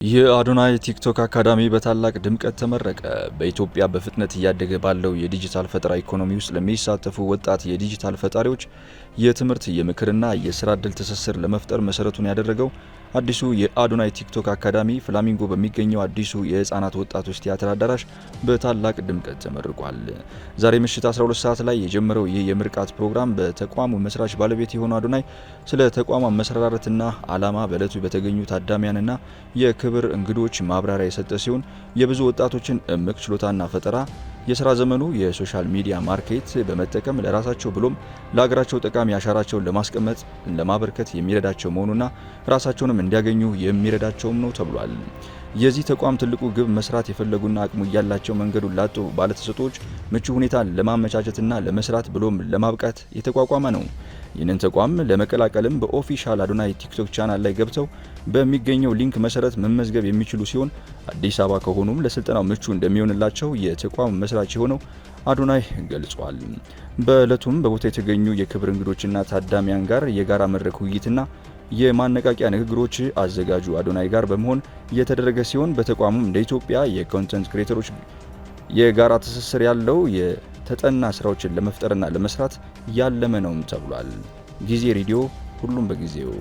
የአዶናይ ቲክቶክ አካዳሚ በታላቅ ድምቀት ተመረቀ። በኢትዮጵያ በፍጥነት እያደገ ባለው የዲጂታል ፈጠራ ኢኮኖሚ ውስጥ ለሚሳተፉ ወጣት የዲጂታል ፈጣሪዎች የትምህርት የምክርና የስራ ዕድል ትስስር ለመፍጠር መሰረቱን ያደረገው አዲሱ የአዶናይ ቲክቶክ አካዳሚ ፍላሚንጎ በሚገኘው አዲሱ የህፃናት ወጣቶች ቲያትር አዳራሽ በታላቅ ድምቀት ተመርቋል። ዛሬ ምሽት 12 ሰዓት ላይ የጀመረው ይህ የምርቃት ፕሮግራም በተቋሙ መስራች ባለቤት የሆነው አዶናይ ስለ ተቋሙ መሰራረትና ዓላማ በዕለቱ በተገኙ ታዳሚያንና የክብር እንግዶች ማብራሪያ የሰጠ ሲሆን የብዙ ወጣቶችን እምቅ ችሎታና ፈጠራ የሥራ ዘመኑ የሶሻል ሚዲያ ማርኬት በመጠቀም ለራሳቸው ብሎም ለሀገራቸው ጠቃሚ አሻራቸውን ለማስቀመጥ ለማበርከት የሚረዳቸው መሆኑና ራሳቸውንም እንዲያገኙ የሚረዳቸውም ነው ተብሏል። የዚህ ተቋም ትልቁ ግብ መስራት የፈለጉና አቅሙ ያላቸው መንገዱን ላጡ ባለተሰጥኦዎች ምቹ ሁኔታን ለማመቻቸትና ለመስራት ብሎም ለማብቃት የተቋቋመ ነው። ይህንን ተቋም ለመቀላቀልም በኦፊሻል አዶናይ ቲክቶክ ቻናል ላይ ገብተው በሚገኘው ሊንክ መሰረት መመዝገብ የሚችሉ ሲሆን አዲስ አበባ ከሆኑም ለስልጠናው ምቹ እንደሚሆንላቸው የተቋሙ መስራች የሆነው አዶናይ ገልጿል። በዕለቱም በቦታ የተገኙ የክብር እንግዶችና ታዳሚያን ጋር የጋራ መድረክ ውይይትና የማነቃቂያ ንግግሮች አዘጋጁ አዶናይ ጋር በመሆን የተደረገ ሲሆን በተቋሙም እንደ ኢትዮጵያ የኮንተንት ክሬተሮች የጋራ ትስስር ያለው የተጠና ስራዎችን ለመፍጠርና ለመስራት ያለመ ነውም ተብሏል። ጊዜ ሬዲዮ፣ ሁሉም በጊዜው።